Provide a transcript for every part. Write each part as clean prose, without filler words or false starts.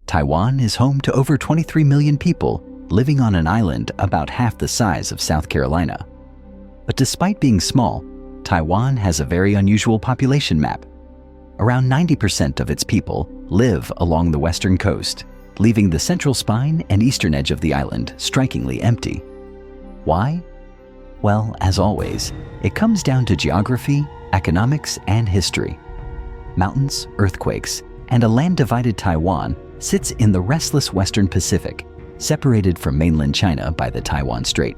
Taiwan is home to over 23 million people living on an island about half the size of South Carolina. But despite being small, Taiwan has a very unusual population map. Around 90% of its people live along the western coast, leaving the central spine and eastern edge of the island strikingly empty. Why? Well, as always, it comes down to geography, economics, and history. Mountains, earthquakes, and a land-divided Taiwan sits in the restless western Pacific, separated from mainland China by the Taiwan Strait.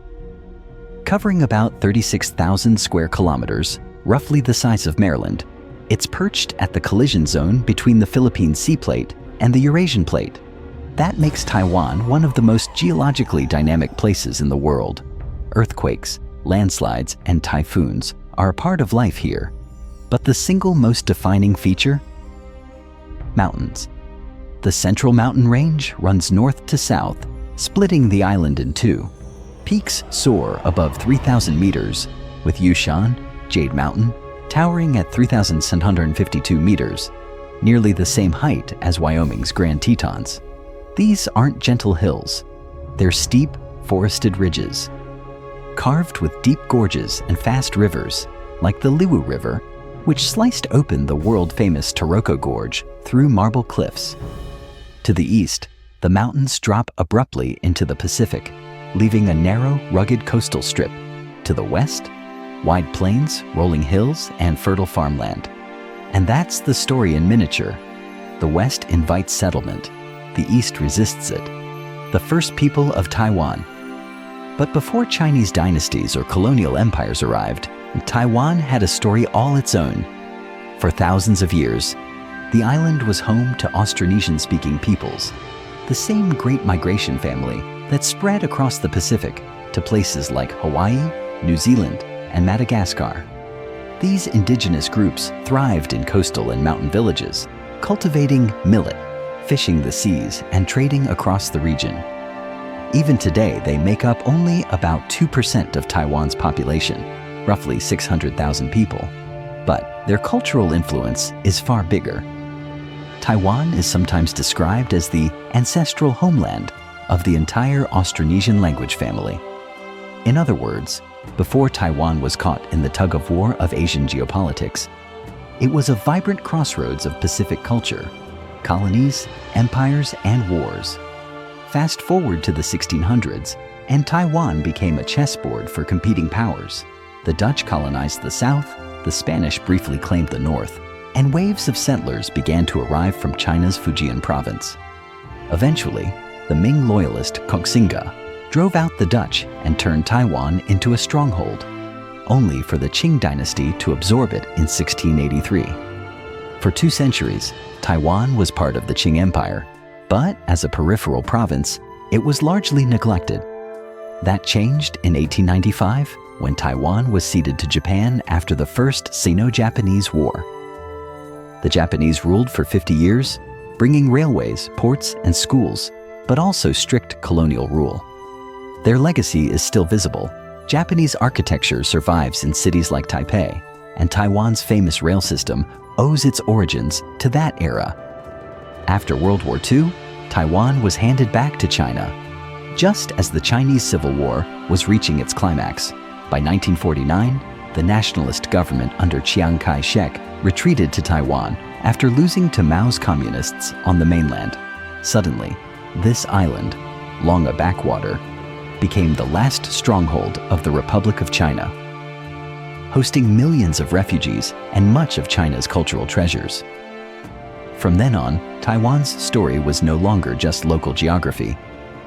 Covering about 36,000 square kilometers, roughly the size of Maryland, it's perched at the collision zone between the Philippine Sea Plate and the Eurasian Plate. That makes Taiwan one of the most geologically dynamic places in the world. Earthquakes, landslides, and typhoons are a part of life here. But the single most defining feature? Mountains. The Central Mountain Range runs north to south, splitting the island in two. Peaks soar above 3,000 meters, with Yushan, Jade Mountain, towering at 3,752 meters, nearly the same height as Wyoming's Grand Tetons. These aren't gentle hills. They're steep, forested ridges, carved with deep gorges and fast rivers, like the Liwu River, which sliced open the world-famous Taroko Gorge through marble cliffs. To the east, the mountains drop abruptly into the Pacific, leaving a narrow, rugged coastal strip. To the west, wide plains, rolling hills, and fertile farmland. And that's the story in miniature. The west invites settlement. The east resists it. The first people of Taiwan. But before Chinese dynasties or colonial empires arrived, Taiwan had a story all its own. For thousands of years, the island was home to Austronesian-speaking peoples, the same Great Migration family that spread across the Pacific to places like Hawaii, New Zealand, and Madagascar. These indigenous groups thrived in coastal and mountain villages, cultivating millet, fishing the seas, and trading across the region. Even today, they make up only about 2% of Taiwan's population, roughly 600,000 people. But their cultural influence is far bigger. Taiwan is sometimes described as the ancestral homeland of the entire Austronesian language family. In other words, before Taiwan was caught in the tug-of-war of Asian geopolitics, it was a vibrant crossroads of Pacific culture, colonies, empires, and wars. Fast forward to the 1600s, and Taiwan became a chessboard for competing powers. The Dutch colonized the south, the Spanish briefly claimed the north, and waves of settlers began to arrive from China's Fujian province. Eventually, the Ming loyalist Kaohsiung drove out the Dutch and turned Taiwan into a stronghold, only for the Qing dynasty to absorb it in 1683. For 2 centuries, Taiwan was part of the Qing Empire, but as a peripheral province, it was largely neglected. That changed in 1895 when Taiwan was ceded to Japan after the First Sino-Japanese War. The Japanese ruled for 50 years, bringing railways, ports, and schools, but also strict colonial rule. Their legacy is still visible. Japanese architecture survives in cities like Taipei, and Taiwan's famous rail system owes its origins to that era. After World War II, Taiwan was handed back to China, just as the Chinese Civil War was reaching its climax. By 1949, the nationalist government under Chiang Kai-shek retreated to Taiwan after losing to Mao's communists on the mainland. Suddenly, this island, long a backwater, became the last stronghold of the Republic of China, hosting millions of refugees and much of China's cultural treasures. From then on, Taiwan's story was no longer just local geography.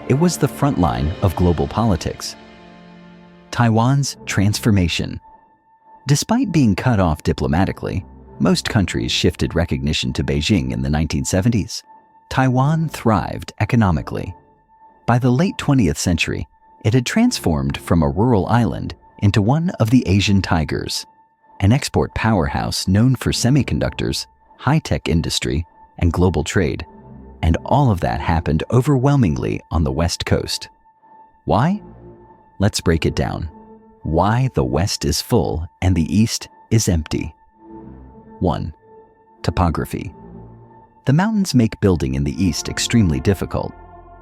It was the front line of global politics. Taiwan's transformation. Despite being cut off diplomatically, most countries shifted recognition to Beijing in the 1970s. Taiwan thrived economically. By the late 20th century, it had transformed from a rural island into one of the Asian tigers, an export powerhouse known for semiconductors, high-tech industry, and global trade. And all of that happened overwhelmingly on the West Coast. Why? Let's break it down. Why the West is full and the East is empty. 1. Topography. The mountains make building in the east extremely difficult.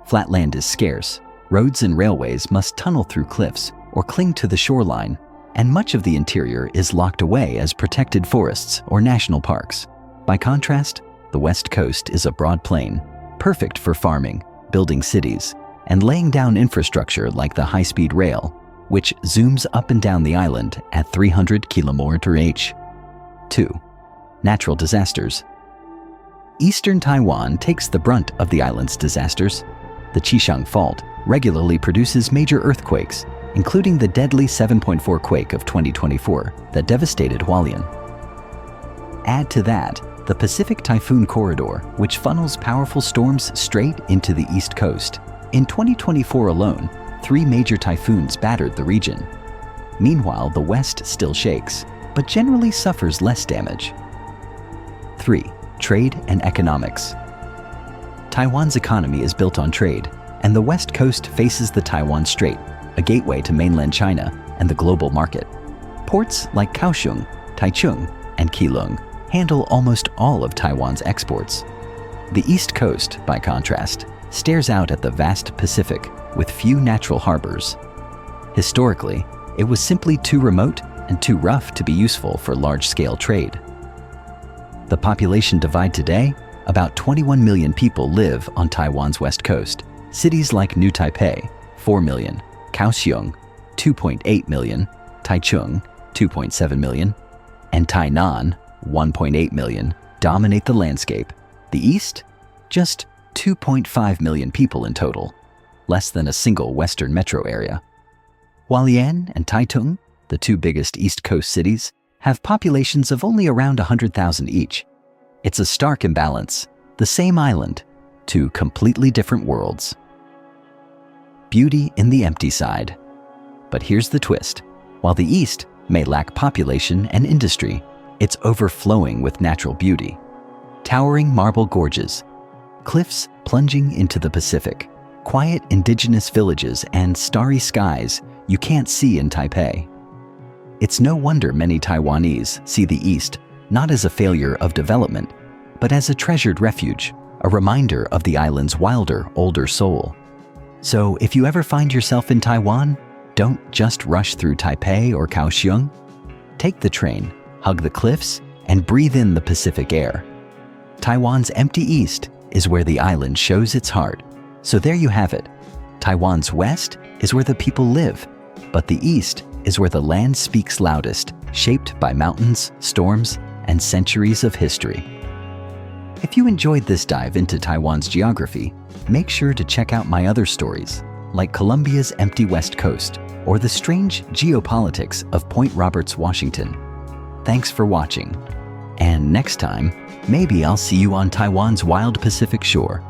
Flat land is scarce, roads and railways must tunnel through cliffs or cling to the shoreline, and much of the interior is locked away as protected forests or national parks. By contrast, the west coast is a broad plain, perfect for farming, building cities, and laying down infrastructure like the high-speed rail, which zooms up and down the island at 300 km/h. 2. Natural disasters. Eastern Taiwan takes the brunt of the island's disasters. The Qishan Fault regularly produces major earthquakes, including the deadly 7.4 quake of 2024 that devastated Hualien. Add to that the Pacific Typhoon Corridor, which funnels powerful storms straight into the east coast. In 2024 alone, 3 major typhoons battered the region. Meanwhile, the west still shakes, but generally suffers less damage. 3. Trade and economics. Taiwan's economy is built on trade, and the west coast faces the Taiwan Strait, a gateway to mainland China and the global market. Ports like Kaohsiung, Taichung, and Keelung handle almost all of Taiwan's exports. The east coast, by contrast, stares out at the vast Pacific with few natural harbors. Historically, it was simply too remote and too rough to be useful for large-scale trade. The population divide today, about 21 million people live on Taiwan's west coast. Cities like New Taipei, 4 million, Kaohsiung, 2.8 million, Taichung, 2.7 million, and Tainan, 1.8 million, dominate the landscape. The east? Just 2.5 million people in total, less than a single western metro area. Hualien and Taitung, the 2 biggest east coast cities, have populations of only around 100,000 each. It's a stark imbalance, the same island, 2 completely different worlds. Beauty in the empty side. But here's the twist. While the east may lack population and industry, it's overflowing with natural beauty. Towering marble gorges, cliffs plunging into the Pacific, quiet indigenous villages, and starry skies you can't see in Taipei. It's no wonder many Taiwanese see the East not as a failure of development, but as a treasured refuge, a reminder of the island's wilder, older soul. So if you ever find yourself in Taiwan, don't just rush through Taipei or Kaohsiung. Take the train, hug the cliffs, and breathe in the Pacific air. Taiwan's empty east is where the island shows its heart. So there you have it. Taiwan's west is where the people live, but the east is where the land speaks loudest, shaped by mountains, storms, and centuries of history. If you enjoyed this dive into Taiwan's geography, make sure to check out my other stories, like Colombia's empty west coast or the strange geopolitics of Point Roberts, Washington. Thanks for watching. And next time, maybe I'll see you on Taiwan's wild Pacific shore.